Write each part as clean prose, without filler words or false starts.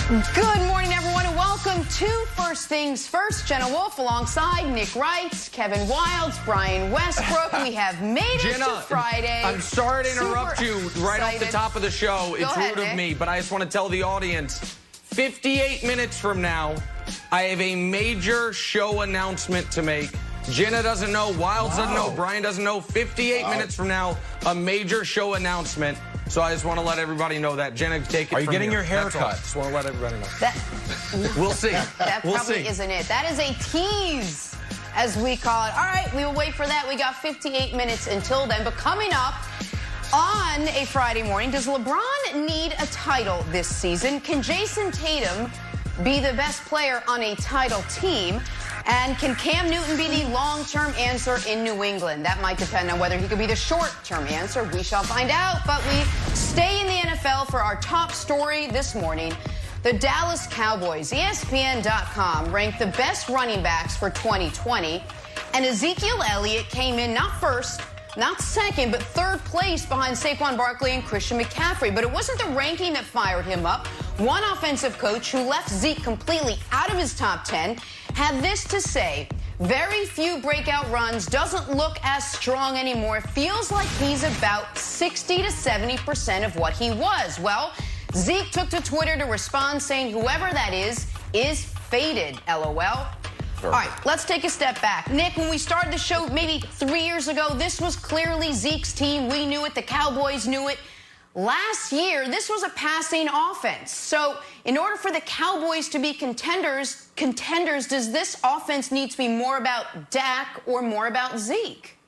Good morning, everyone, and welcome to First Things First. Jenna Wolfe alongside Nick Wright, Kevin Wilds, Brian Westbrook. We have made it to Friday. I'm sorry to interrupt you right off the top of the show. It's rude of me, but I just want to tell the audience, 58 minutes from now, I have a major show announcement to make. Jenna doesn't know, Wilds doesn't know, Brian doesn't know. 58 minutes from now, a major show announcement. So I just want to let everybody know that. Jenna, take it from here. Are you getting your hair cut? Just want to let everybody know. We'll see. That probably isn't it. That is a tease, as we call it. All right, we will wait for that. We got 58 minutes until then. But coming up on a Friday morning, does LeBron need a title this season? Can Jayson Tatum be the best player on a title team? And can Cam Newton be the long-term answer in New England? That might depend on whether he could be the short-term answer. We shall find out. But we stay in the NFL for our top story this morning. The Dallas Cowboys, ESPN.com, ranked the best running backs for 2020. And Ezekiel Elliott came in not first, not second, but third place behind Saquon Barkley and Christian McCaffrey. But it wasn't the ranking that fired him up. One offensive coach who left Zeke completely out of his top 10 had this to say: very few breakout runs, doesn't look as strong anymore, feels like he's about 60 to 70% of what he was. Well, Zeke took to Twitter to respond saying whoever that is faded, LOL. All right, let's take a step back. Nick, when we started the show maybe 3 years ago, this was clearly Zeke's team. We knew it. The Cowboys knew it. Last year, this was a passing offense. So in order for the Cowboys to be contenders, does this offense need to be more about Dak or more about Zeke?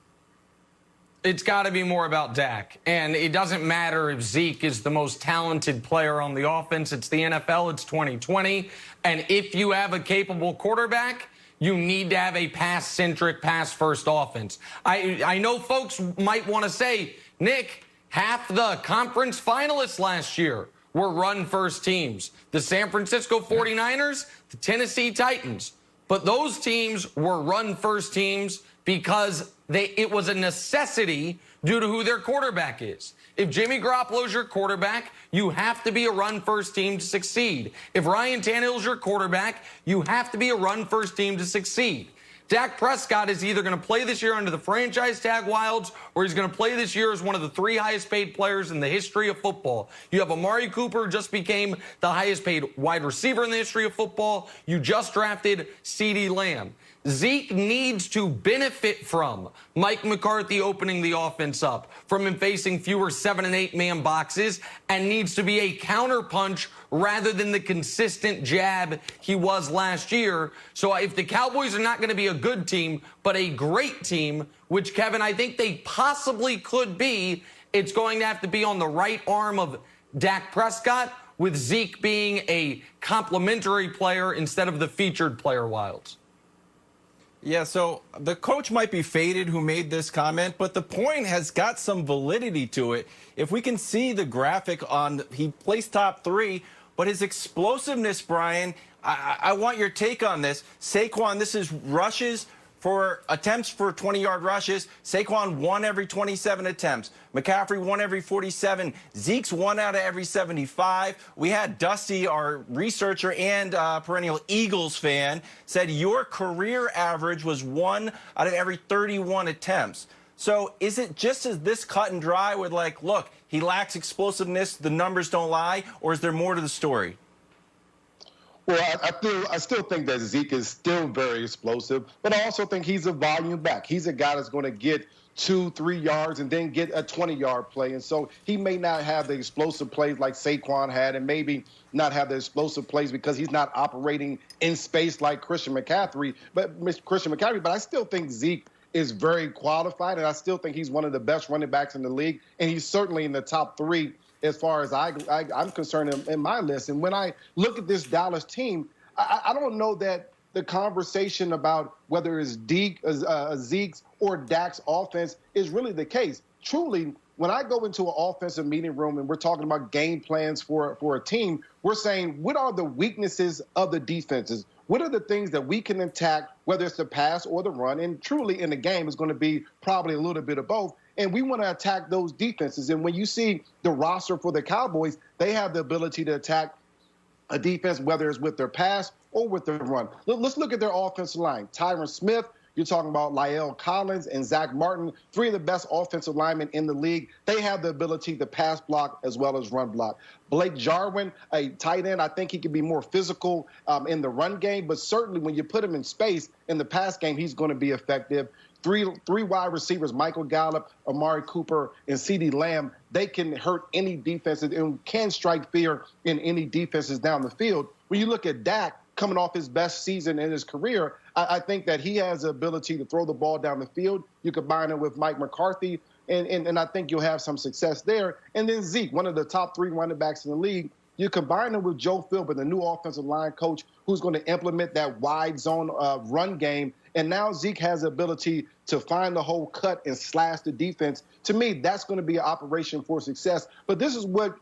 It's got to be more about Dak. And it doesn't matter if Zeke is the most talented player on the offense. It's the NFL. It's 2020. And if you have a capable quarterback, you need to have a pass-centric, pass-first offense. I know folks might want to say, Nick, half the conference finalists last year were run-first teams. The San Francisco 49ers, the Tennessee Titans. But those teams were run-first teams because it was a necessity due to who their quarterback is. If Jimmy Garoppolo's your quarterback, you have to be a run-first team to succeed. If Ryan Tannehill's your quarterback, you have to be a run-first team to succeed. Dak Prescott is either going to play this year under the franchise tag Wilds, or he's going to play this year as one of the 3 highest paid players in the history of football. You have Amari Cooper, just became the highest paid wide receiver in the history of football. You just drafted CeeDee Lamb. Zeke needs to benefit from Mike McCarthy opening the offense up, from him facing fewer 7- and 8-man boxes, and needs to be a counterpunch rather than the consistent jab he was last year. So if the Cowboys are not going to be a good team, but a great team, which, Kevin, I think they possibly could be, it's going to have to be on the right arm of Dak Prescott, with Zeke being a complementary player instead of the featured player, Wilds. Yeah, so the coach might be faded who made this comment, but the point has got some validity to it. If we can see the graphic on, he placed top 3, but his explosiveness, Brian, I want your take on this. Saquon, this is rushes for attempts for 20-yard rushes. Saquon 1 every 27 attempts. McCaffrey 1 every 47. Zeke's 1 out of every 75. We had Dusty, our researcher and perennial Eagles fan, said your career average was 1 out of every 31 attempts. So is it just as this cut and dry with, like, look, he lacks explosiveness, the numbers don't lie, or is there more to the story? Well, I still think that Zeke is still very explosive, but I also think he's a volume back. He's a guy that's going to get 2-3 yards and then get a 20-yard play. And so he may not have the explosive plays like Saquon had, and maybe not have the explosive plays because he's not operating in space like Christian McCaffrey. But I still think Zeke is very qualified, and I still think he's one of the best running backs in the league, and he's certainly in the top 3 as far as I'm concerned in my list. And when I look at this Dallas team, I don't know that the conversation about whether it's Zeke's or Dak's offense is really the case. Truly, when I go into an offensive meeting room and we're talking about game plans for a team, we're saying, what are the weaknesses of the defenses? What are the things that we can attack, whether it's the pass or the run? And truly in the game is going to be probably a little bit of both. And we want to attack those defenses. And when you see the roster for the Cowboys, they have the ability to attack a defense, whether it's with their pass or with their run. Let's look at their offensive line. Tyron Smith, you're talking about La'el Collins and Zach Martin, three of the best offensive linemen in the league. They have the ability to pass block as well as run block. Blake Jarwin, a tight end, I think he can be more physical in the run game, but certainly when you put him in space in the pass game, he's going to be effective. Three wide receivers, Michael Gallup, Amari Cooper, and CeeDee Lamb, they can hurt any defense and can strike fear in any defenses down the field. When you look at Dak coming off his best season in his career, I think that he has the ability to throw the ball down the field. You combine it with Mike McCarthy, and I think you'll have some success there. And then Zeke, one of the top 3 running backs in the league, you combine him with Joe Philbin, the new offensive line coach, who's going to implement that wide zone run game. And now Zeke has the ability to find the hole, cut, and slash the defense. To me, that's going to be an operation for success. But this is what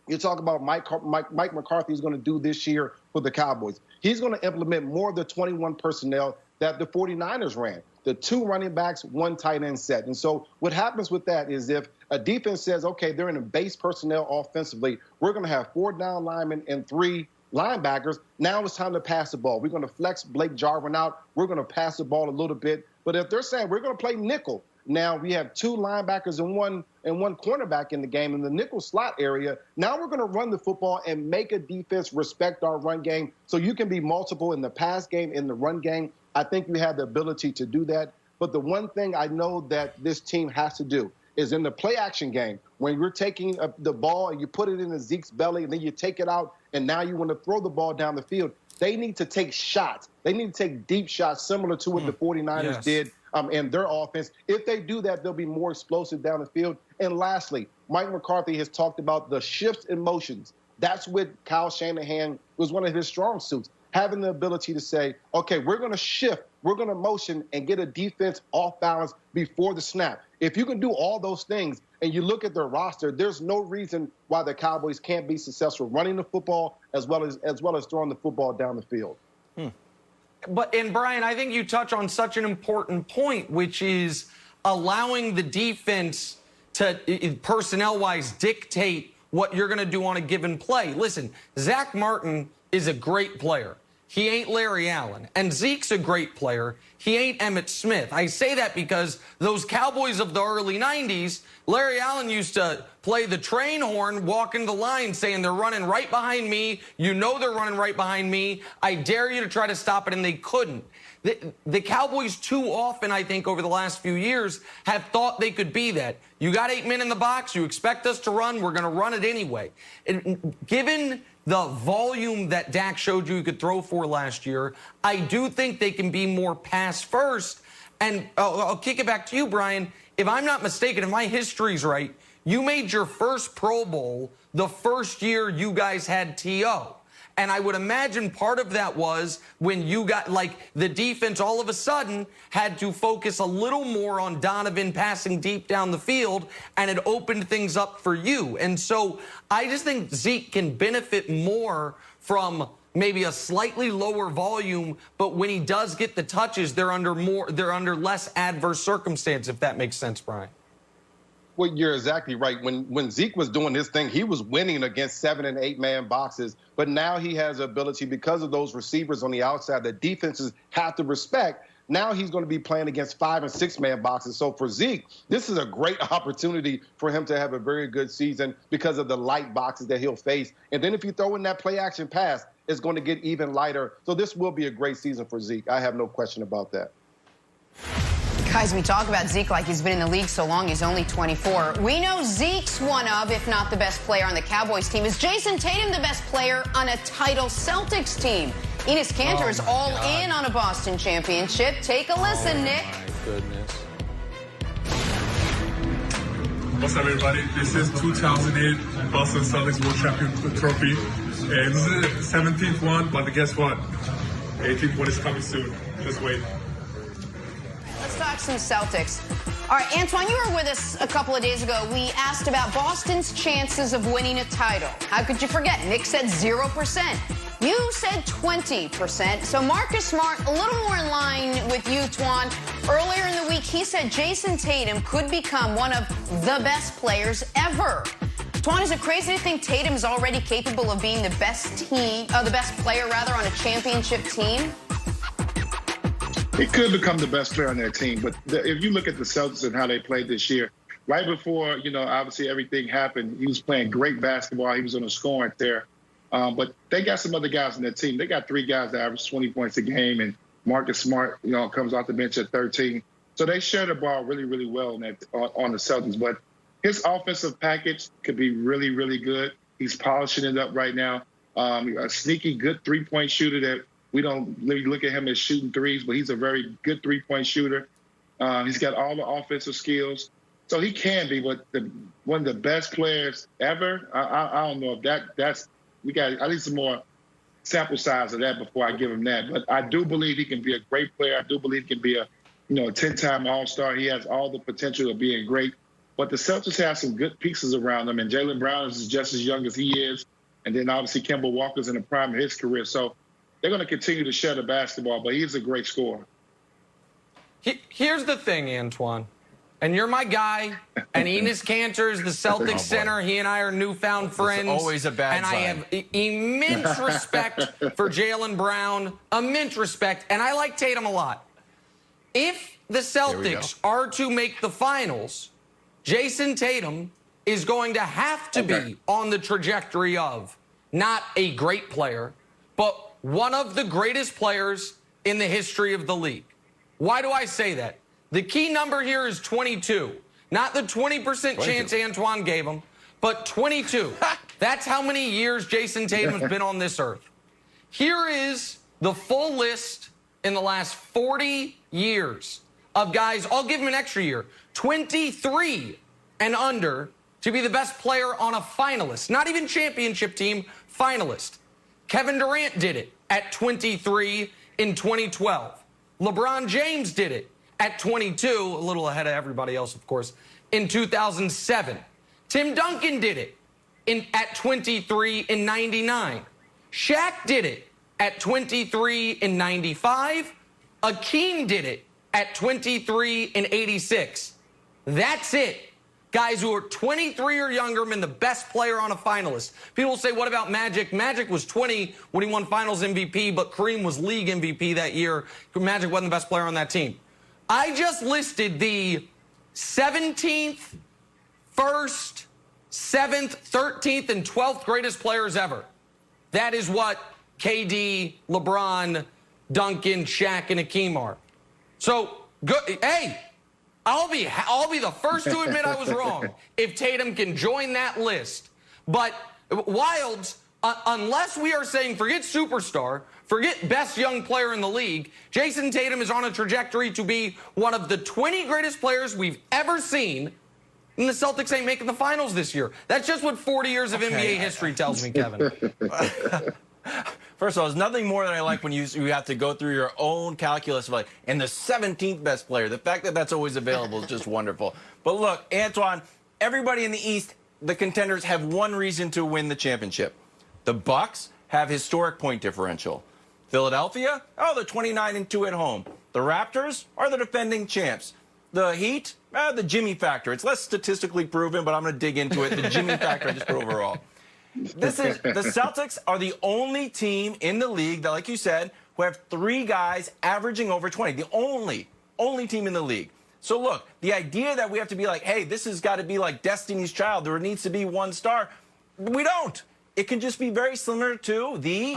you talk about Mike McCarthy is going to do this year for the Cowboys. He's going to implement more of the 21 personnel that the 49ers ran. The 2 running backs, 1 tight end set. And so what happens with that is if a defense says, okay, they're in a base personnel offensively, we're going to have 4 down linemen and 3 linebackers. Now it's time to pass the ball. We're going to flex Blake Jarwin out. We're going to pass the ball a little bit. But if they're saying we're going to play nickel, now we have 2 linebackers and one cornerback in the game in the nickel slot area. Now we're going to run the football and make a defense respect our run game so you can be multiple in the pass game, in the run game. I think you have the ability to do that. But the one thing I know that this team has to do is in the play action game, when you're taking the ball and you put it in Zeke's belly and then you take it out and now you want to throw the ball down the field, they need to take shots. They need to take deep shots similar to what the 49ers did in their offense. If they do that, they'll be more explosive down the field. And lastly, Mike McCarthy has talked about the shifts in motions. That's what Kyle Shanahan was one of his strong suits, having the ability to say, okay, we're going to shift, we're going to motion and get a defense off balance before the snap. If you can do all those things and you look at their roster, there's no reason why the Cowboys can't be successful running the football as well as throwing the football down the field. And Brian, I think you touch on such an important point, which is allowing the defense to personnel-wise dictate what you're going to do on a given play. Listen, Zach Martin is a great player. He ain't Larry Allen. And Zeke's a great player. He ain't Emmitt Smith. I say that because those Cowboys of the early 90s, Larry Allen used to play the train horn, walk into the line saying they're running right behind me. You know they're running right behind me. I dare you to try to stop it, and they couldn't. The Cowboys too often, I think, over the last few years have thought they could be that. You got 8 men in the box. You expect us to run. We're going to run it anyway. And given the volume that Dak showed you could throw for last year, I do think they can be more pass first. And I'll kick it back to you, Brian. If I'm not mistaken, if my history's right, you made your first Pro Bowl the first year you guys had T.O. And I would imagine part of that was when you got, like, the defense all of a sudden had to focus a little more on Donovan passing deep down the field, and it opened things up for you. And so I just think Zeke can benefit more from maybe a slightly lower volume, but when he does get the touches, they're under less adverse circumstance, if that makes sense, Brian. Well, you're exactly right. When Zeke was doing his thing, he was winning against 7- and 8-man boxes. But now he has the ability, because of those receivers on the outside that defenses have to respect, now he's going to be playing against 5- and 6-man boxes. So for Zeke, this is a great opportunity for him to have a very good season because of the light boxes that he'll face. And then if you throw in that play-action pass, it's going to get even lighter. So this will be a great season for Zeke. I have no question about that. Guys, we talk about Zeke like he's been in the league so long. He's only 24. We know Zeke's one of, if not the best player on the Cowboys team. Is Jayson Tatum the best player on a title Celtics team? Enes Kanter is all in on a Boston championship. Take a listen, Nick. Oh, my goodness. What's up, everybody? This is 2008 Boston Celtics World Champion Trophy. And this is the 17th one, but guess what? 18th one is coming soon. Just wait. Let's talk some Celtics. All right, Antoine, you were with us a couple of days ago. We asked about Boston's chances of winning a title. How could you forget? Nick said 0%. You said 20%. So Marcus Smart, a little more in line with you, Twan. Earlier in the week, he said Jayson Tatum could become one of the best players ever. Twan, is it crazy to think Tatum is already capable of being the best player on a championship team? He could become the best player on their team, but if you look at the Celtics and how they played this year, right before, obviously everything happened, he was playing great basketball. He was on a scoring tear. But they got some other guys on their team. They got 3 guys that average 20 points a game, and Marcus Smart, comes off the bench at 13. So they share the ball really, really well on the Celtics. But his offensive package could be really, really good. He's polishing it up right now. A sneaky, good three-point shooter that we don't really look at him as shooting threes, but he's a very good three-point shooter. He's got all the offensive skills. So he can be one of the best players ever. I don't know if that's – I need some more sample size of that before I give him that. But I do believe he can be a great player. I do believe he can be a 10-time All-Star. He has all the potential of being great. But the Celtics have some good pieces around them, and Jaylen Brown is just as young as he is. And then obviously Kemba Walker's in the prime of his career. So they're going to continue to share the basketball, but he's a great scorer. Here's the thing, Antoine. And you're my guy, and Enes Kanter is the Celtics center. He and I are newfound friends. It's always a bad sign. And I have immense respect for Jaylen Brown, immense respect, and I like Tatum a lot. If the Celtics are to make the finals, Jayson Tatum is going to have to be on the trajectory of not a great player, but one of the greatest players in the history of the league. Why do I say that? The key number here is 22. Not the 20% chance Antoine gave him, but 22. That's how many years Jayson Tatum has been on this earth. Here is the full list in the last 40 years of guys, I'll give him an extra year, 23 and under to be the best player on a finalist. Not even championship team, finalist. Kevin Durant did it at 23 in 2012. LeBron James did it at 22, a little ahead of everybody else, of course, in 2007. Tim Duncan did it at 23 in 99. Shaq did it at 23 in 95. Akeem did it at 23 in 86. That's it. Guys who are 23 or younger been the best player on a finalist. People say, what about Magic? Magic was 20 when he won Finals MVP, but Kareem was league MVP that year. Magic wasn't the best player on that team. I just listed the 17th, 1st, 7th, 13th, and 12th greatest players ever. That is what KD, LeBron, Duncan, Shaq, and Akeem are. So, hey, I'll be the first to admit I was wrong if Tatum can join that list. But Wilds, unless we are saying forget superstar, forget best young player in the league, Jayson Tatum is on a trajectory to be one of the 20 greatest players we've ever seen, and the Celtics ain't making the finals this year. That's just what 40 years of NBA history tells me, Kevin. First of all, there's nothing more than I like when you have to go through your own calculus of and the 17th best player. The fact that that's always available is just wonderful. But look, Antoine, everybody in the East, the contenders have one reason to win the championship. The Bucks have historic point differential. Philadelphia, they're 29-2 at home. The Raptors are the defending champs. The Heat, the Jimmy factor. It's less statistically proven, but I'm going to dig into it. The Jimmy factor just overall. The Celtics are the only team in the league that, like you said, who have 3 guys averaging over 20. The only team in the league. So look, the idea that we have to be like, hey, this has got to be like Destiny's Child. There needs to be one star. We don't. It can just be very similar to the,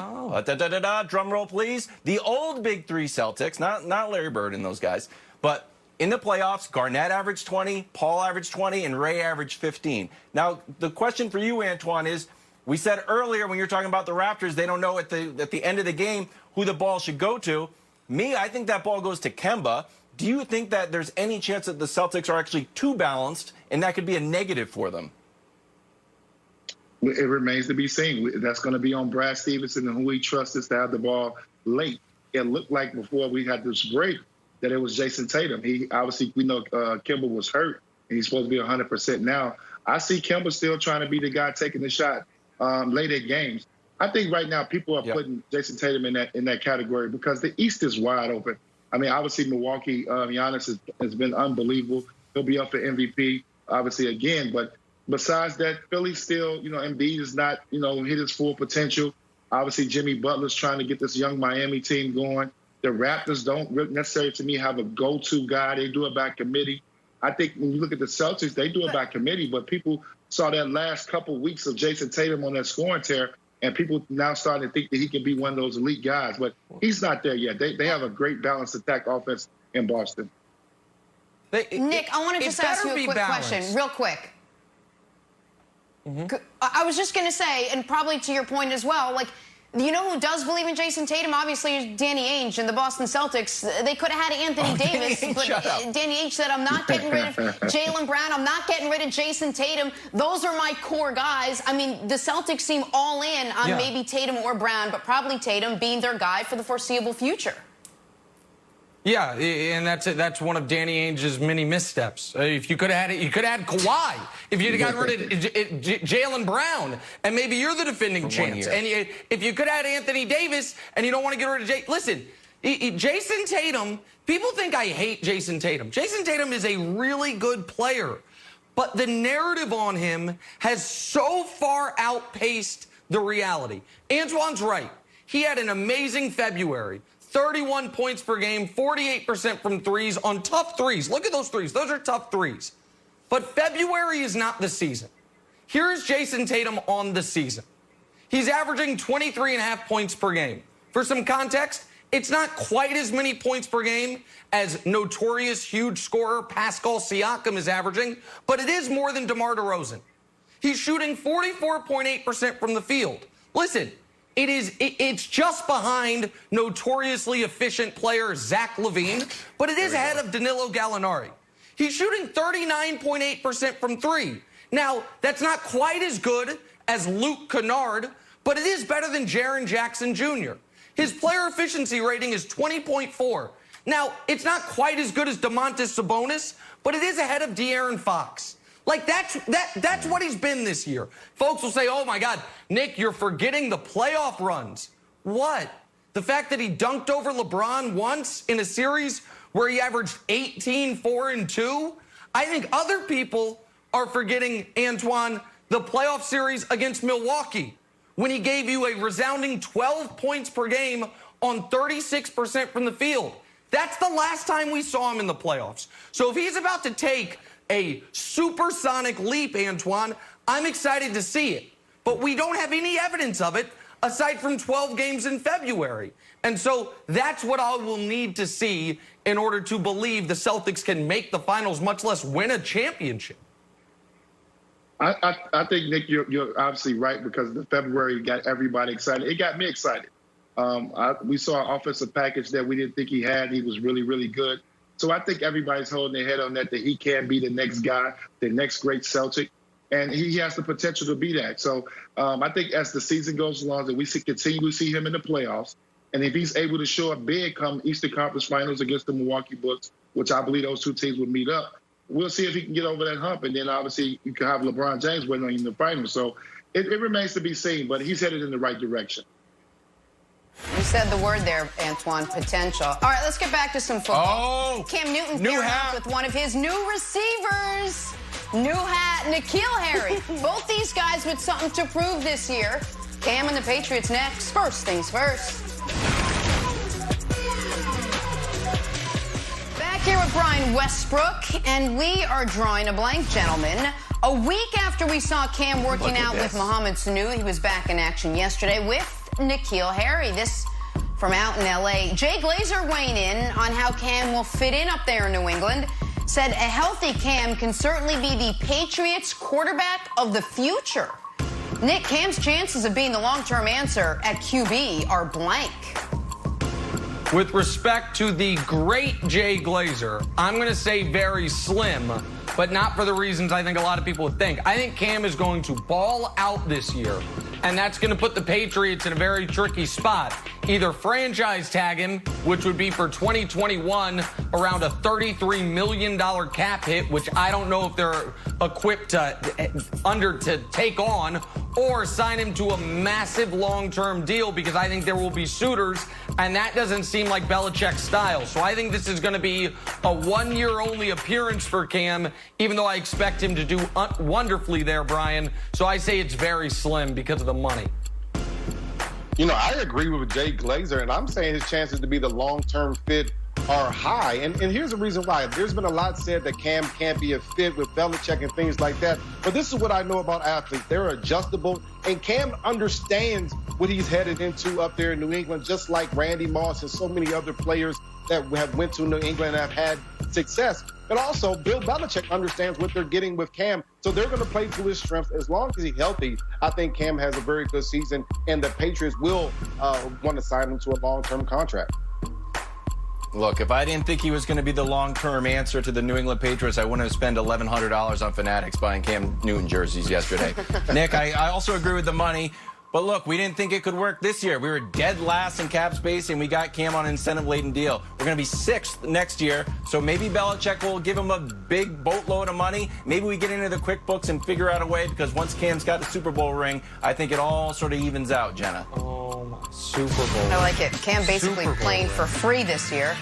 drum roll please, the old Big 3 Celtics, not Larry Bird and those guys. But in the playoffs, Garnett averaged 20, Paul averaged 20, and Ray averaged 15. Now, the question for you, Antoine, is, we said earlier when you're talking about the Raptors, they don't know at the end of the game who the ball should go to. I think that ball goes to Kemba. Do you think that there's any chance that the Celtics are actually too balanced and that could be a negative for them? It remains to be seen. That's going to be on Brad Stevenson and who he trusts to have the ball late. It looked like before we had this break that it was Jayson Tatum. We know Kemba was hurt, and he's supposed to be 100% now. I see Kemba still trying to be the guy taking the shot late at games. I think right now people are putting Jayson Tatum in that category because the East is wide open. I mean, obviously Milwaukee, Giannis has been unbelievable. He'll be up for MVP, obviously, again, but besides that, Philly still, Embiid is not, hit his full potential. Obviously, Jimmy Butler's trying to get this young Miami team going. The Raptors don't necessarily, to me, have a go-to guy. They do it by committee. I think when you look at the Celtics, they do it by committee, but people saw that last couple weeks of Jayson Tatum on that scoring tear, and people now starting to think that he can be one of those elite guys, but he's not there yet. They have a great balanced attack offense in Boston. Nick, I want to just ask you a quick question, real quick. I was just going to say, and probably to your point as well, like, you know who does believe in Jayson Tatum? Obviously, is Danny Ainge and the Boston Celtics. They could have had Anthony Davis, but Danny Ainge said, I'm not getting rid of Jaylen Brown. I'm not getting rid of Jayson Tatum. Those are my core guys. I mean, the Celtics seem all in on maybe Tatum or Brown, but probably Tatum being their guy for the foreseeable future. Yeah, and that's one of Danny Ainge's many missteps. If you could have had it, you could have had Kawhi. If you'd have gotten rid of Jaylen Brown, and maybe you're the defending champs. And if you could have had Anthony Davis, and you don't want to get rid of listen, Jayson Tatum, people think I hate Jayson Tatum. Jayson Tatum is a really good player, but the narrative on him has so far outpaced the reality. Antoine's right. He had an amazing February. 31 points per game, 48% from threes on tough threes. Look at those threes. Those are tough threes. But February is not the season. Here's Jayson Tatum on the season. He's averaging 23.5 points per game. For some context, it's not quite as many points per game as notorious huge scorer Pascal Siakam is averaging, but it is more than DeMar DeRozan. He's shooting 44.8% from the field. Listen, it's just behind notoriously efficient player Zach LaVine, but it is ahead of Danilo Gallinari. He's shooting 39.8% from three. Now, that's not quite as good as Luke Kennard, but it is better than Jaren Jackson Jr. His player efficiency rating is 20.4. Now, it's not quite as good as Domantas Sabonis, but it is ahead of De'Aaron Fox. Like, that's what he's been this year. Folks will say, oh, my God, Nick, you're forgetting the playoff runs. What? The fact that he dunked over LeBron once in a series where he averaged 18, 4, and 2? I think other people are forgetting, Antoine, the playoff series against Milwaukee when he gave you a resounding 12 points per game on 36% from the field. That's the last time we saw him in the playoffs. So if he's about to take a supersonic leap, Antoine, I'm excited to see it. But we don't have any evidence of it aside from 12 games in February. And so that's what I will need to see in order to believe the Celtics can make the finals, much less win a championship. I think, Nick, you're obviously right, because the February got everybody excited. It got me excited. We saw an offensive package that we didn't think he had. He was really, really good. So I think everybody's holding their head on that he can be the next guy, the next great Celtic. And he has the potential to be that. So I think as the season goes along, that we continue to see him in the playoffs. And if he's able to show up big come Eastern Conference Finals against the Milwaukee Bucks, which I believe those two teams would meet up, we'll see if he can get over that hump. And then obviously you can have LeBron James waiting on you in the finals. So it remains to be seen, but he's headed in the right direction. You said the word there, Antoine, potential. All right, let's get back to some football. Oh, Cam Newton paired up with one of his new receivers. New hat, N'Keal Harry. Both these guys with something to prove this year. Cam and the Patriots next. First things first. Back here with Brian Westbrook, and we are drawing a blank, gentlemen. A week after we saw Cam working out with Mohamed Sanu, he was back in action yesterday with N'Keal Harry. This from out in L.A. Jay Glazer weighing in on how Cam will fit in up there in New England. Said a healthy Cam can certainly be the Patriots quarterback of the future. Nick, Cam's chances of being the long-term answer at QB are blank. With respect to the great Jay Glazer, I'm going to say very slim, but not for the reasons I think a lot of people would think. I think Cam is going to ball out this year, and that's going to put the Patriots in a very tricky spot. either franchise tag him, which would be for 2021 around a $33 million cap hit, which I don't know if they're equipped to take on, or sign him to a massive long-term deal, because I think there will be suitors, and that doesn't seem like Belichick's style. So I think this is going to be a one-year-only appearance for Cam, even though I expect him to do wonderfully there, Brian. So I say it's very slim because of the money. You know, I agree with Jay Glazer, and I'm saying his chances to be the long-term fit are high. And here's the reason why. There's been a lot said that Cam can't be a fit with Belichick and things like that. But this is what I know about athletes. They're adjustable, and Cam understands what he's headed into up there in New England, just like Randy Moss and so many other players that have went to New England and have had success. But also, Bill Belichick understands what they're getting with Cam, so they're going to play to his strengths. As long as he's healthy, I think Cam has a very good season, and the Patriots will want to sign him to a long-term contract. Look, if I didn't think he was going to be the long-term answer to the New England Patriots, I wouldn't have spent $1,100 on Fanatics buying Cam Newton jerseys yesterday. Nick, I also agree with the money. But look, we didn't think it could work this year. We were dead last in cap space, and we got Cam on an incentive-laden deal. We're going to be 6th next year, so maybe Belichick will give him a big boatload of money. Maybe we get into the QuickBooks and figure out a way, because once Cam's got the Super Bowl ring, I think it all sort of evens out, Jenna. Oh, my Super Bowl. I like it. Cam basically playing for free this year.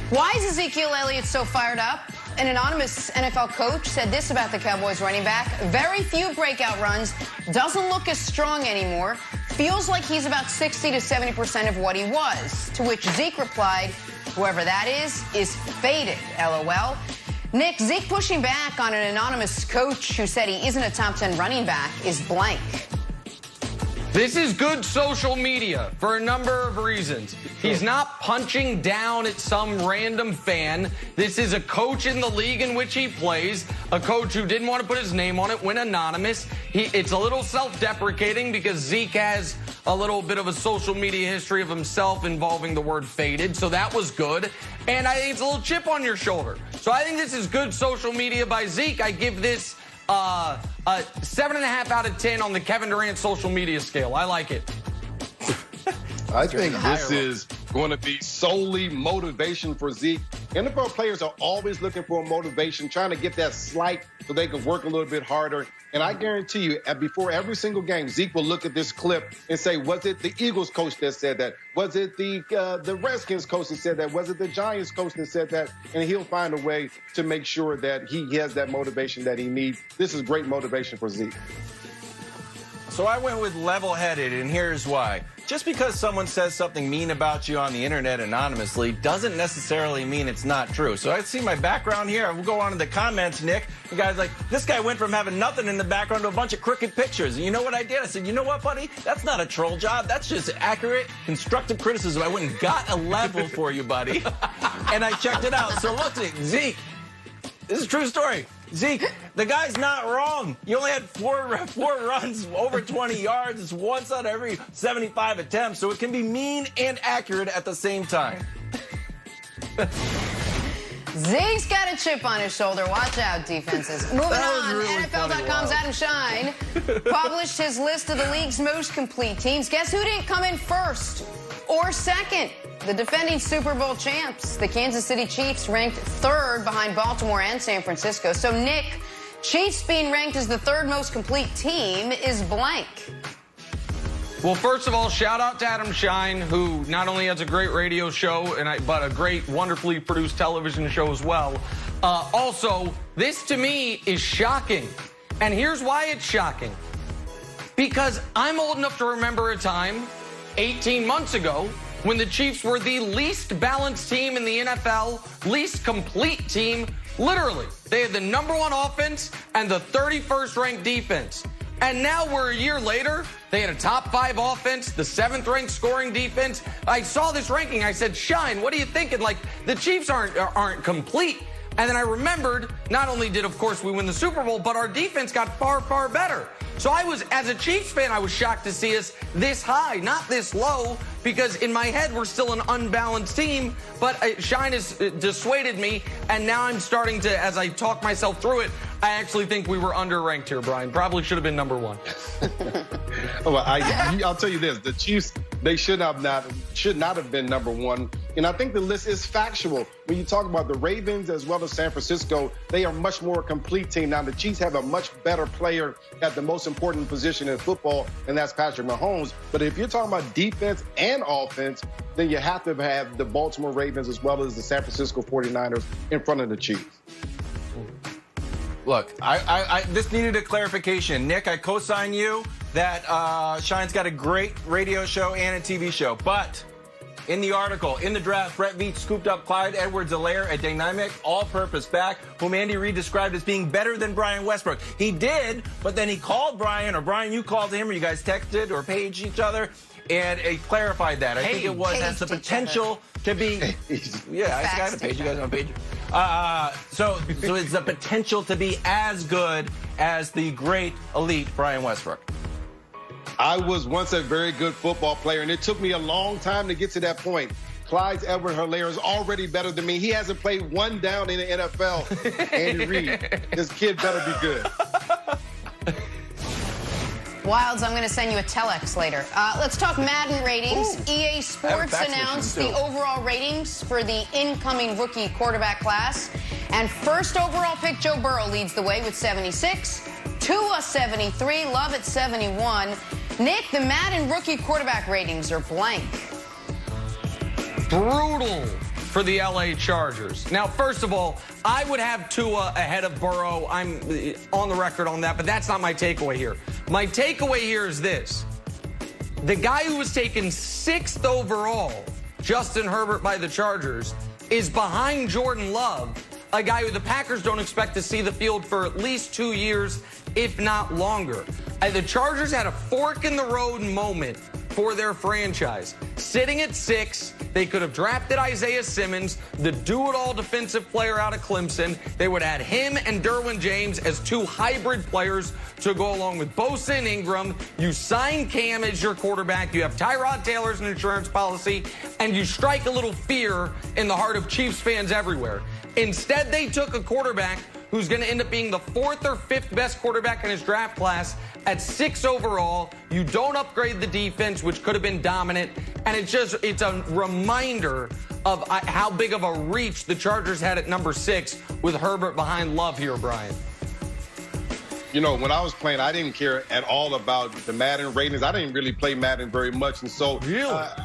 Why is Ezekiel Elliott so fired up? An anonymous NFL coach said this about the Cowboys running back: very few breakout runs, doesn't look as strong anymore, feels like he's about 60 to 70% of what he was. To which Zeke replied, whoever that is faded, LOL. Nick, Zeke pushing back on an anonymous coach who said he isn't a top 10 running back is blank. This is good social media for a number of reasons. He's not punching down at some random fan. This is a coach in the league in which he plays, a coach who didn't want to put his name on it, went anonymous. It's a little self-deprecating because Zeke has a little bit of a social media history of himself involving the word faded, so that was good. And I think it's a little chip on your shoulder. So I think this is good social media by Zeke. I give this a 7.5 out of 10 on the Kevin Durant social media scale. I like it. I think this is going to be solely motivation for Zeke. NFL players are always looking for a motivation, trying to get that slight so they can work a little bit harder. And I guarantee you, before every single game, Zeke will look at this clip and say, was it the Eagles coach that said that? Was it the Redskins coach that said that? Was it the Giants coach that said that? And he'll find a way to make sure that he has that motivation that he needs. This is great motivation for Zeke. So I went with level-headed, and here's why. Just because someone says something mean about you on the internet anonymously doesn't necessarily mean it's not true. So I see my background here. I will go on to the comments, Nick. The guy's like, this guy went from having nothing in the background to a bunch of crooked pictures. And you know what I did? I said, you know what, buddy? That's not a troll job. That's just accurate, constructive criticism. I went and got a level for you, buddy. And I checked it out. So look, Zeke, this is a true story. Zeke, the guy's not wrong. You only had four runs over 20 yards. It's once out of every 75 attempts, so it can be mean and accurate at the same time. Zeke's got a chip on his shoulder. Watch out, defenses. Moving on, really NFL.com's Adam Shine published his list of the league's most complete teams. Guess who didn't come in first or second? The defending Super Bowl champs, the Kansas City Chiefs, ranked 3rd behind Baltimore and San Francisco. So, Nick, Chiefs being ranked as the 3rd most complete team is blank. Well, first of all, shout out to Adam Shine, who not only has a great radio show, but a great, wonderfully produced television show as well. Also, this to me is shocking. And here's why it's shocking. Because I'm old enough to remember a time 18 months ago when the Chiefs were the least balanced team in the NFL, least complete team, literally. They had the #1 offense and the 31st ranked defense. And now we're a year later, they had a top 5 offense, the 7th ranked scoring defense. I saw this ranking, I said, Shine, what are you thinking? Like, the Chiefs aren't complete. And then I remembered, not only did, of course, we win the Super Bowl, but our defense got far, far better. So I was, as a Chiefs fan, I was shocked to see us this high, not this low, because in my head, we're still an unbalanced team, but Shine has dissuaded me, and now I'm starting to, as I talk myself through it, I actually think we were underranked here, Brian. Probably should have been #1. Well, I'll tell you this: the Chiefs, they should not have been number one. And I think the list is factual. When you talk about the Ravens as well as San Francisco, they are much more a complete team. Now, the Chiefs have a much better player at the most important position in football, and that's Patrick Mahomes. But if you're talking about defense and offense, then you have to have the Baltimore Ravens as well as the San Francisco 49ers in front of the Chiefs. Look, I this needed a clarification. Nick, I co-sign you that Shine's got a great radio show and a TV show. But in the article, in the draft, Brett Veach scooped up Clyde Edwards-Helaire, a dynamic all-purpose back whom Andy Reid described as being better than Brian Westbrook. He did, but then he called Brian, or Brian, you called him, or you guys texted or paged each other, and it clarified that. I think it has the potential to be... Yeah, I got a page. You guys on page? So it's the potential to be as good as the great, elite Brian Westbrook. I was once a very good football player, and it took me a long time to get to that point. Clyde Edwards-Helaire is already better than me. He hasn't played one down in the NFL. Andy Reid, this kid better be good. Wilds, I'm going to send you a telex later. Let's talk Madden ratings. Ooh. EA Sports announced the overall ratings for the incoming rookie quarterback class. And first overall pick Joe Burrow leads the way with 76. Tua 73. Love at 71. Nick, the Madden rookie quarterback ratings are blank. Brutal for the LA Chargers. Now, first of all, I would have Tua ahead of Burrow. I'm on the record on that, but that's not my takeaway here. My takeaway here is this. The guy who was taken 6th overall, Justin Herbert by the Chargers, is behind Jordan Love, a guy who the Packers don't expect to see the field for at least 2 years, if not longer. The Chargers had a fork in the road moment for their franchise. Sitting at 6, they could have drafted Isaiah Simmons, the do-it-all defensive player out of Clemson. They would have had him and Derwin James as 2 hybrid players to go along with Bosa and Ingram. You sign Cam as your quarterback. You have Tyrod Taylor as an insurance policy, and you strike a little fear in the heart of Chiefs fans everywhere. Instead, they took a quarterback who's going to end up being the 4th or 5th best quarterback in his draft class at 6 overall. You don't upgrade the defense, which could have been dominant. And it's a reminder of how big of a reach the Chargers had at number 6 with Herbert behind Love here, Brian. You know, when I was playing, I didn't care at all about the Madden ratings. I didn't really play Madden very much, and so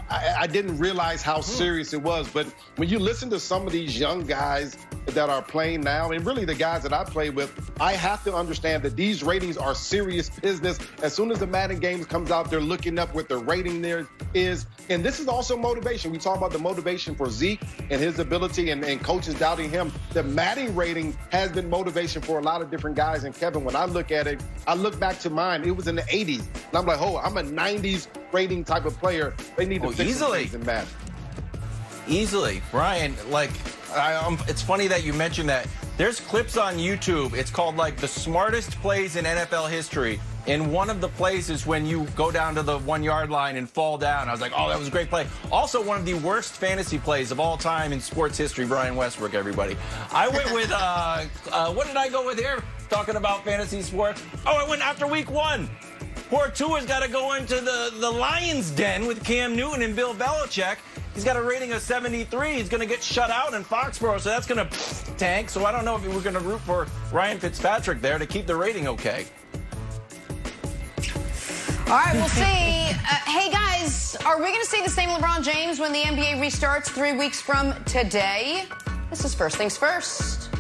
I didn't realize how serious it was. But when you listen to some of these young guys that are playing now, and really the guys that I play with, I have to understand that these ratings are serious business. As soon as the Madden games comes out, they're looking up what the rating there is. And this is also motivation. We talk about the motivation for Zeke and his ability and coaches doubting him. The Madden rating has been motivation for a lot of different guys. And Kevin, when I look at it, I look back to mine. It was in the 80s. And I'm like, oh, I'm a 90s rating type of player. They need to fix some things in Madden. Easily. Brian, like, it's funny that you mentioned that. There's clips on YouTube. It's called, like, the smartest plays in NFL history. And one of the plays is when you go down to the 1-yard line and fall down. I was like, oh, that was a great play. Also, one of the worst fantasy plays of all time in sports history, Brian Westbrook, everybody. I went with, what did I go with here? Talking about fantasy sports. Oh, I went after week 1. Poor Tua's got to go into the Lions' den with Cam Newton and Bill Belichick. He's got a rating of 73. He's going to get shut out in Foxborough, so that's going to tank. So I don't know if we're going to root for Ryan Fitzpatrick there to keep the rating okay. All right, we'll see. Hey, guys, are we going to see the same LeBron James when the NBA restarts 3 weeks from today? This is First Things First.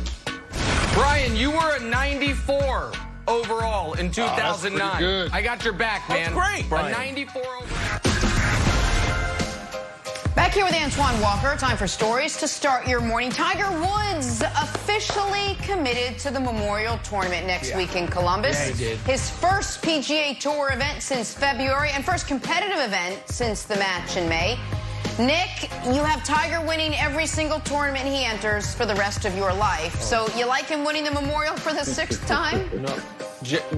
Brian, you were a 94 overall in 2009. That's pretty good. I got your back, man. That's great, Brian. A 94 overall. Back here with Antoine Walker. Time for stories to start your morning. Tiger Woods officially committed to the Memorial Tournament next week in Columbus. Yeah, he did. His first PGA Tour event since February and first competitive event since the match in May. Nick, you have Tiger winning every single tournament he enters for the rest of your life. So you like him winning the Memorial for the 6th time? No.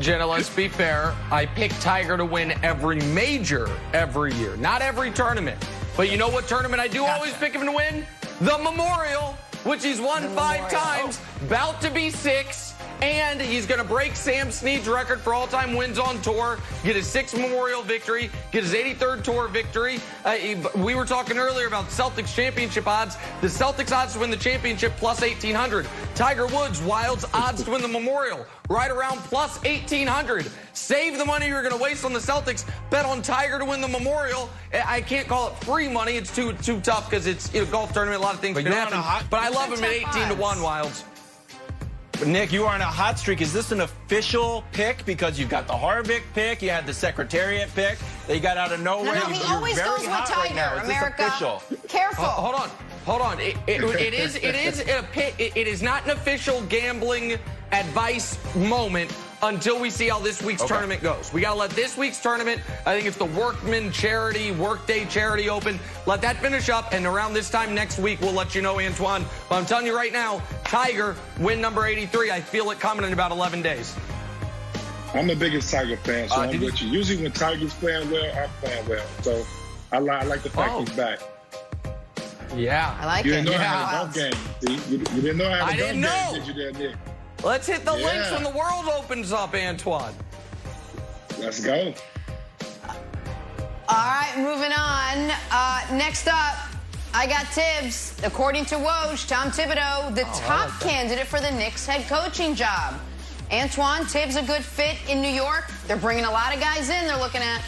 Jenna, let's be fair. I pick Tiger to win every major every year. Not every tournament. But you know what tournament I do always pick him to win? The Memorial, which he's won 5 times, about to be 6. And he's going to break Sam Snead's record for all-time wins on tour, get his 6th Memorial victory, get his 83rd tour victory. We were talking earlier about Celtics championship odds. The Celtics odds to win the championship plus 1,800. Tiger Woods, Wild's odds to win the Memorial, right around plus 1,800. Save the money you're going to waste on the Celtics. Bet on Tiger to win the Memorial. I can't call it free money. It's too tough because it's a golf tournament. A lot of things can happen. But I love him at 18-1, Wilds. Nick, you are on a hot streak. Is this an official pick? Because you've got the Harvick pick, you had the Secretariat pick, they got out of nowhere. No, he always goes with Tiger. Right now. Is America, this official? Careful. Hold on. It is not an official gambling advice moment until we see how this week's tournament goes. We got to let this week's tournament, I think it's the Workday Charity Open, let that finish up, and around this time next week, we'll let you know, Antoine. But I'm telling you right now, Tiger, win number 83. I feel it coming in about 11 days. I'm the biggest Tiger fan, so I'm with you. Usually when Tiger's playing well, I'm playing well. So I like the fact he's back. Yeah. I like you it. Didn't know I had a golf game. See? You didn't know I had a golf game, did you there, Nick? Let's hit the links when the world opens up, Antoine. Let's go. All right, moving on. Next up, I got Tibbs. According to Woj, Tom Thibodeau, the top candidate for the Knicks head coaching job. Antoine, Tibbs a good fit in New York. They're bringing a lot of guys in they're looking at.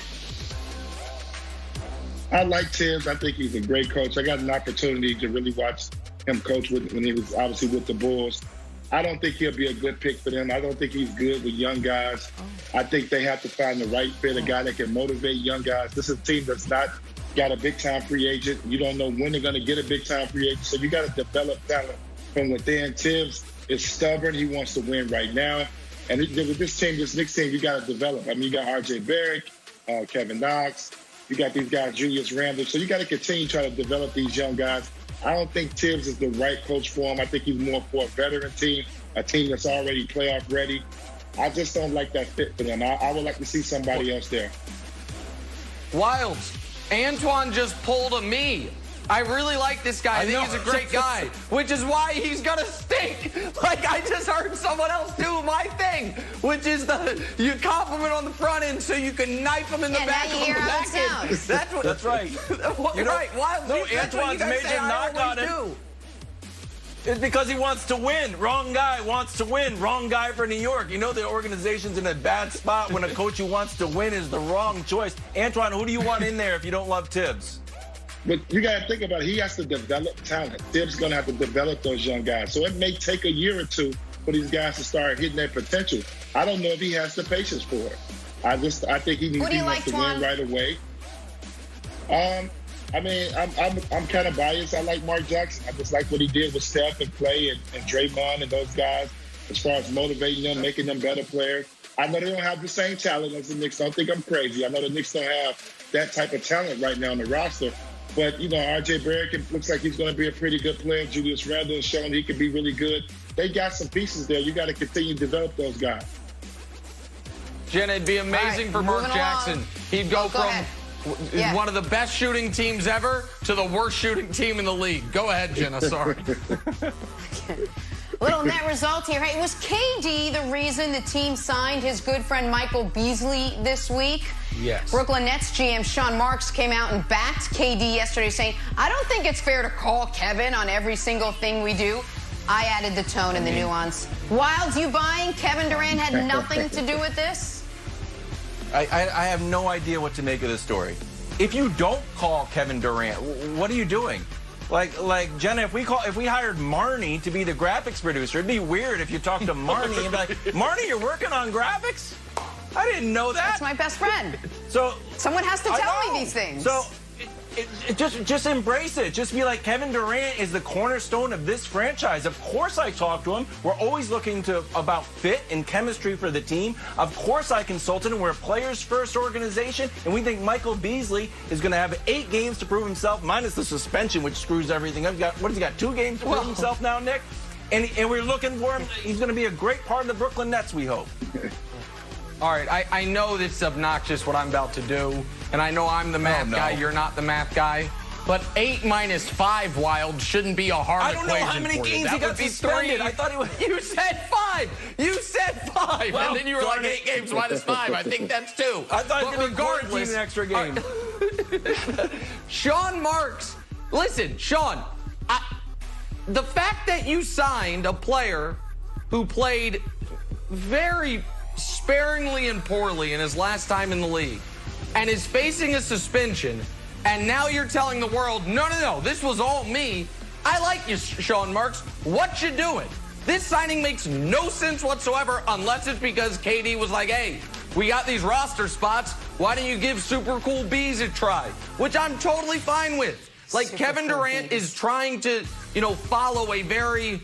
I like Tibbs. I think he's a great coach. I got an opportunity to really watch him coach when he was obviously with the Bulls. I don't think he'll be a good pick for them. I don't think he's good with young guys. I think they have to find the right fit, a guy that can motivate young guys. This is a team that's not got a big-time free agent. You don't know when they're going to get a big-time free agent, so you got to develop talent from within. Tibbs is stubborn. He wants to win right now. And with this team, this Knicks team, you got to develop. I mean, you got R.J. Barrett, Kevin Knox. You got these guys, Julius Randle. So you got to continue to try to develop these young guys. I don't think Tibbs is the right coach for him. I think he's more for a veteran team, a team that's already playoff ready. I just don't like that fit for them. I would like to see somebody else there. Wilds, Antoine just pulled a me. I really like this guy. I think he's a great guy, which is why he's going to stink. Like, I just heard someone else do my thing, which is you compliment on the front end so you can knife him in the back on the back end. That's right. You're right. Wilds, no, Antoine's major knock on it. It's because he wants to win. Wrong guy wants to win. Wrong guy for New York. You know the organization's in a bad spot when a coach who wants to win is the wrong choice. Antoine, who do you want in there if you don't love Tibbs? But you got to think about it. He has to develop talent. Tibbs going to have to develop those young guys. So it may take a year or two for these guys to start hitting their potential. I don't know if he has the patience for it. I think he wants to win right away. I mean, I'm kind of biased. I like Mark Jackson. I just like what he did with Steph and Clay and Draymond and those guys as far as motivating them, making them better players. I know they don't have the same talent as the Knicks. Don't think I'm crazy. I know the Knicks don't have that type of talent right now on the roster. But, you know, R.J. Barrett looks like he's going to be a pretty good player. Julius Randle has shown he can be really good. They got some pieces there. You got to continue to develop those guys. Jenna, it'd be amazing for Mark Jackson. He'd go from one of the best shooting teams ever to the worst shooting team in the league. Go ahead, Jenna. Sorry. Little net result here. Hey, was KD the reason the team signed his good friend Michael Beasley this week? Yes. Brooklyn Nets GM Sean Marks came out and backed KD yesterday, saying, I don't think it's fair to call Kevin on every single thing we do. I added the tone and the nuance. Wilds, you buying Kevin Durant had nothing to do with this? I have no idea what to make of this story. If you don't call Kevin Durant, what are you doing? Like Jenna, if we hired Marnie to be the graphics producer, it'd be weird if you talked to Marnie and be like, Marnie, you're working on graphics? I didn't know that. That's my best friend. So someone has to tell me these things. So just embrace it. Just be like, Kevin Durant is the cornerstone of this franchise. Of course I talk to him. We're always looking about fit and chemistry for the team. Of course I consulted him. We're a players first organization, and we think Michael Beasley is going to have 8 games to prove himself, minus the suspension, which screws everything up. What has he got, 2 games to prove himself now, Nick? And we're looking for him. He's going to be a great part of the Brooklyn Nets, we hope. All right, I know this is obnoxious what I'm about to do, and I know I'm the math guy, you're not the math guy, But 8 minus 5, Wild, shouldn't be a hard I don't know equation how many for you. games That he got would be suspended. 3. I thought he was. You said 5. You said 5. Well, and then you were like, 8 games minus 5. I think that's 2. I thought but he was regardless, an extra game. Sean Marks. Listen, Sean, the fact that you signed a player who played very sparingly and poorly in his last time in the league and is facing a suspension, and now you're telling the world, no, this was all me. I like you, Sean Marks. What you doing? This signing makes no sense whatsoever unless it's because KD was like, hey, we got these roster spots. Why don't you give super cool Bees a try? Which I'm totally fine with. Like, Kevin Durant is trying to, follow a very,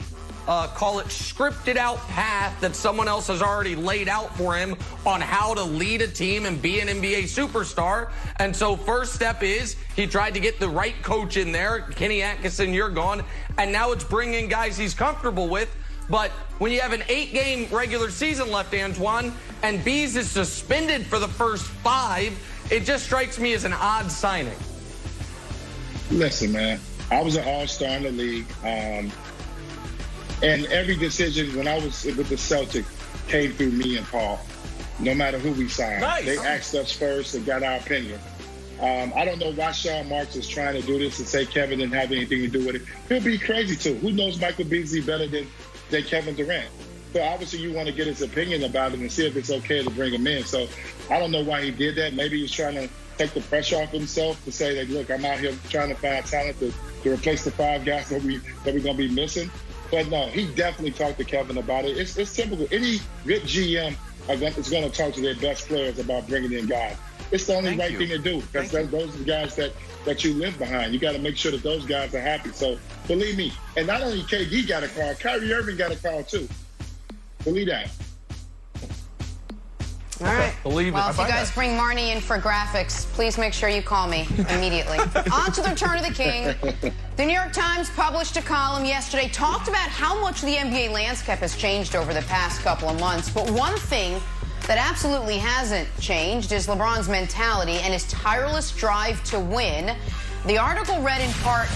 call it scripted out path that someone else has already laid out for him on how to lead a team and be an NBA superstar. And so first step is he tried to get the right coach in there. Kenny Atkinson, you're gone. And now it's bringing guys he's comfortable with. But when you have an 8-game regular season left, Antoine, and Bees is suspended for the first 5, it just strikes me as an odd signing. Listen, man, I was an all-star in the league. And every decision when I was with the Celtics came through me and Paul, no matter who we signed. Nice. They asked us first and got our opinion. I don't know why Sean Marks is trying to do this and say Kevin didn't have anything to do with it. He'll be crazy, too. Who knows Michael Beasley better than Kevin Durant? So obviously you want to get his opinion about it and see if it's okay to bring him in. So I don't know why he did that. Maybe he's trying to take the pressure off himself to say that, look, I'm out here trying to find talent to replace the 5 guys that we're going to be missing. But no, he definitely talked to Kevin about it. It's typical. Any good GM is going to talk to their best players about bringing in guys. It's the only right thing to do, because those are the guys that you live behind. You got to make sure that those guys are happy. So believe me, and not only KD got a call, Kyrie Irving got a call too. Believe that. All right. Believe well, it. if you guys bring Marnie in for graphics, please make sure you call me immediately. On to the return of the king. The New York Times published a column yesterday, talked about how much the NBA landscape has changed over the past couple of months. But one thing that absolutely hasn't changed is LeBron's mentality and his tireless drive to win. The article read in part,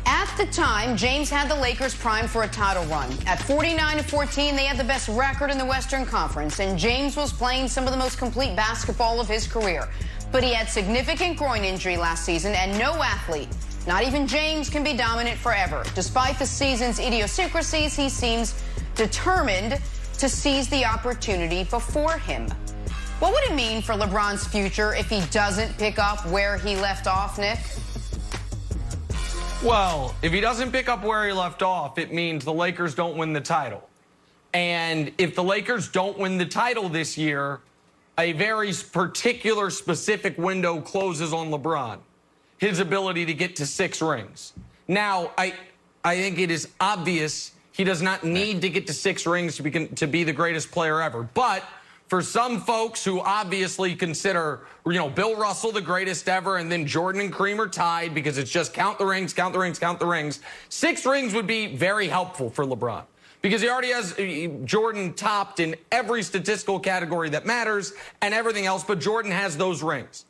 at the time, James had the Lakers primed for a title run. At 49-14, they had the best record in the Western Conference, and James was playing some of the most complete basketball of his career. But he had significant groin injury last season, and no athlete, not even James, can be dominant forever. Despite the season's idiosyncrasies, he seems determined to seize the opportunity before him. What would it mean for LeBron's future if he doesn't pick up where he left off, Nick? Well, if he doesn't pick up where he left off, it means the Lakers don't win the title. And if the Lakers don't win the title this year, a very particular, specific window closes on LeBron. His ability to get to 6 rings. Now, I think it is obvious he does not need to get to 6 rings to be the greatest player ever. But for some folks who obviously consider, Bill Russell the greatest ever, and then Jordan and Kareem are tied because it's just count the rings, count the rings, count the rings. 6 rings would be very helpful for LeBron because he already has Jordan topped in every statistical category that matters and everything else, but Jordan has those rings.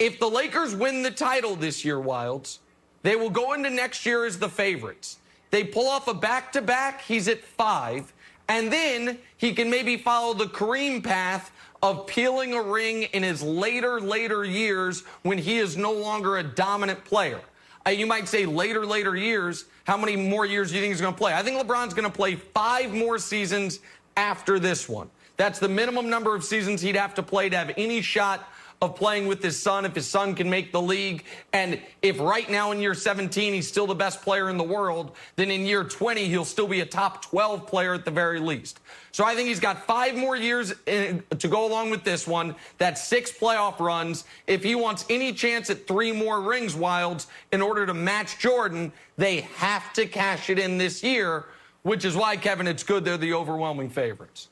If the Lakers win the title this year, Wilds, they will go into next year as the favorites. They pull off a back-to-back, he's at 5. And then he can maybe follow the Kareem path of peeling a ring in his later years when he is no longer a dominant player. You might say later years. How many more years do you think he's going to play? I think LeBron's going to play 5 more seasons after this one. That's the minimum number of seasons he'd have to play to have any shot of playing with his son, if his son can make the league. And if right now in year 17 he's still the best player in the world, then in year 20 he'll still be a top 12 player at the very least. So I think he's got 5 more years to go along with this one. That's 6 playoff runs. If he wants any chance at 3 more rings, Wilds, in order to match Jordan, they have to cash it in this year, which is why, Kevin, it's good they're the overwhelming favorites.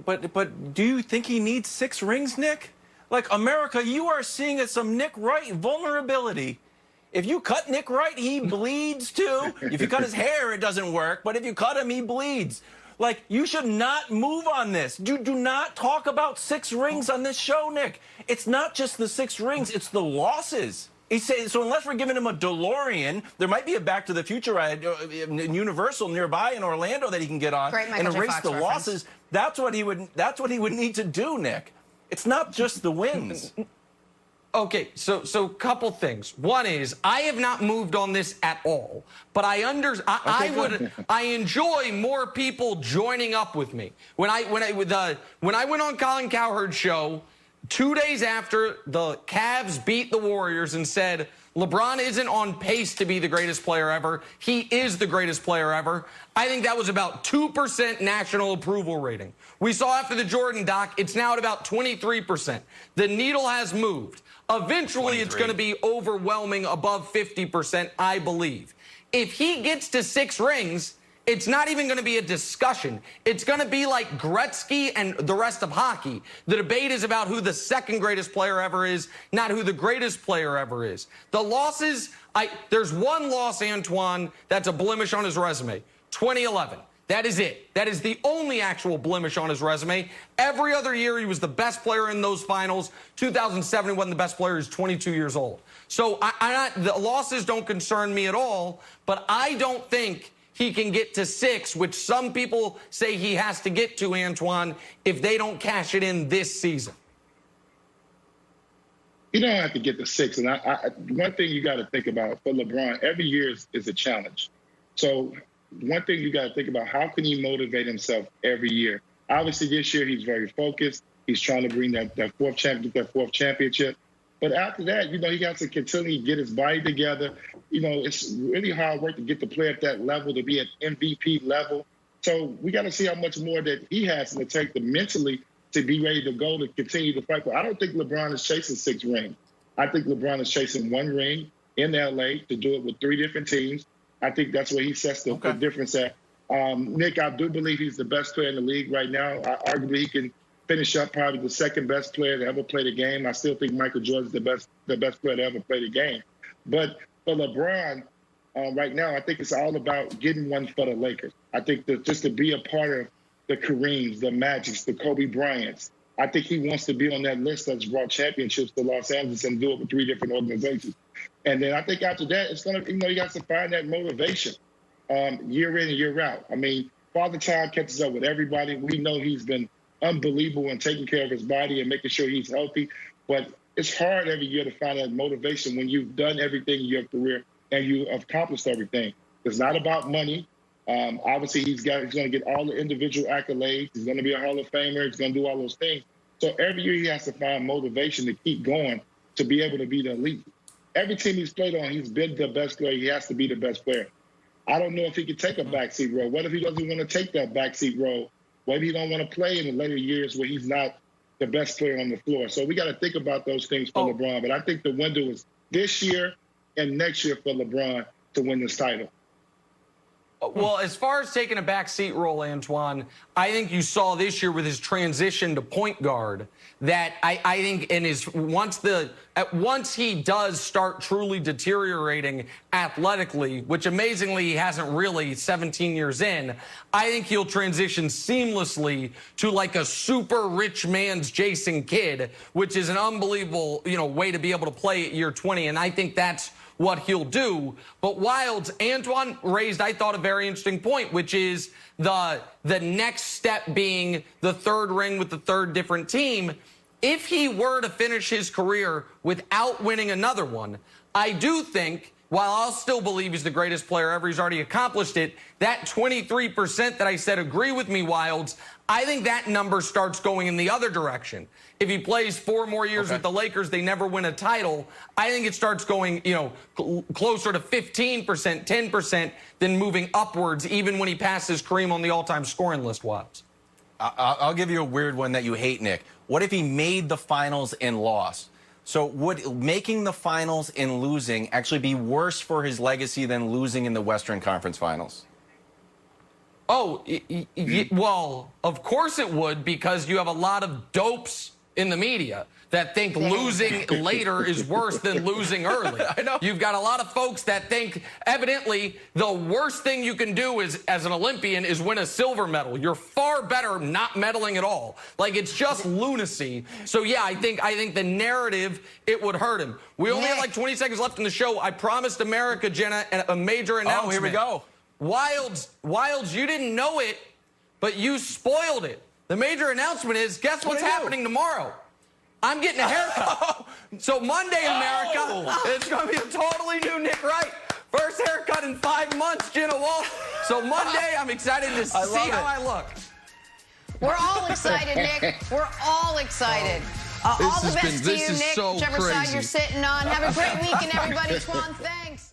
But do you think he needs 6 rings, Nick? Like, America, you are seeing some Nick Wright vulnerability. If you cut Nick Wright, he bleeds too. If you cut his hair, it doesn't work. But if you cut him, he bleeds. Like, you should not move on this. You do not talk about 6 rings on this show, Nick. It's not just the 6 rings. It's the losses. He's saying, so unless we're giving him a DeLorean, there might be a Back to the Future ride, Universal nearby in Orlando that he can get on and erase the losses. That's what he would need to do, Nick. It's not just the wins. Okay, so couple things. One is I have not moved on this at all, but I enjoy more people joining up with me. When I went on Colin Cowherd's show 2 days after the Cavs beat the Warriors and said LeBron isn't on pace to be the greatest player ever, he is the greatest player ever, I think that was about 2% national approval rating. We saw after the Jordan doc, it's now at about 23%. The needle has moved. Eventually, 23. It's going to be overwhelming above 50%, I believe. If he gets to 6 rings, it's not even going to be a discussion. It's going to be like Gretzky and the rest of hockey. The debate is about who the second greatest player ever is, not who the greatest player ever is. The losses, there's one loss, Antoine, that's a blemish on his resume. 2011. That is it. That is the only actual blemish on his resume. Every other year, he was the best player in those finals. 2007, he wasn't the best player. He's 22 years old. So the losses don't concern me at all, but I don't think he can get to 6, which some people say he has to get to, Antoine, if they don't cash it in this season. You don't have to get to 6. And one thing you got to think about for LeBron, every year is a challenge. So one thing you got to think about, how can he motivate himself every year? Obviously, this year he's very focused. He's trying to bring that fourth championship. But after that, he got to continue to get his body together. It's really hard work to get the player at that level, to be at MVP level. So we got to see how much more that he has to take mentally to be ready to go to continue to fight. But I don't think LeBron is chasing 6 rings. I think LeBron is chasing 1 ring in L.A. to do it with 3 different teams. I think that's where he sets the difference at. Nick, I do believe he's the best player in the league right now. Arguably, he can finish up probably the second best player to ever play the game. I still think Michael Jordan's the best player to ever play the game. But for LeBron, right now, I think it's all about getting one for the Lakers. I think that just to be a part of the Kareems, the Magics, the Kobe Bryants, I think he wants to be on that list that's brought championships to Los Angeles and do it with 3 different organizations. And then I think after that, it's going to, you got to find that motivation year in and year out. I mean, Father Time catches up with everybody. We know he's been unbelievable in taking care of his body and making sure he's healthy. But it's hard every year to find that motivation when you've done everything in your career and you accomplished everything. It's not about money. Obviously, he's going to get all the individual accolades. He's going to be a Hall of Famer. He's going to do all those things. So every year he has to find motivation to keep going to be able to be the elite. Every team he's played on, he's been the best player. He has to be the best player. I don't know if he can take a backseat role. What if he doesn't want to take that backseat role? What if he don't want to play in the later years where he's not the best player on the floor? So we got to think about those things for LeBron. But I think the window is this year and next year for LeBron to win this title. Well, as far as taking a backseat role, Antoine, I think you saw this year with his transition to point guard that I think once he does start truly deteriorating athletically, which amazingly he hasn't really 17 years in, I think he'll transition seamlessly to like a super rich man's Jason Kidd, which is an unbelievable, way to be able to play at year 20. And I think that's what he'll do. But Wilds, Antoine raised, I thought, a very interesting point, which is the next step being the 3rd ring with the 3rd different team. If he were to finish his career without winning another one, I do think, while I'll still believe he's the greatest player ever, he's already accomplished it, that 23% that I said agree with me, Wilds, I think that number starts going in the other direction. If he plays 4 more years with the Lakers, they never win a title. I think it starts going, closer to 15%, 10%, than moving upwards, even when he passes Kareem on the all-time scoring list, Wilds. I'll give you a weird one that you hate, Nick. What if he made the finals and lost? So would making the finals and losing actually be worse for his legacy than losing in the Western Conference Finals? Oh, well, of course it would, because you have a lot of dopes in the media that think losing later is worse than losing early. I know. You've got a lot of folks that think, evidently, the worst thing you can do is, as an Olympian is win a silver medal. You're far better not medaling at all. Like, it's just lunacy. So, yeah, I think the narrative, it would hurt him. We only have like 20 seconds left in the show. I promised America, Jenna, a major announcement. Oh, here we go. Wilds, you didn't know it, but you spoiled it. The major announcement is, guess what's happening tomorrow? I'm getting a haircut. So Monday, America, it's going to be a totally new Nick Wright. First haircut in 5 months, Jenna Wolfe. So Monday, I'm excited to see how I look. We're all excited, Nick. We're all excited. All the best to you, Nick, whichever side you're sitting on. Have a great weekend, everybody. Twan, thanks.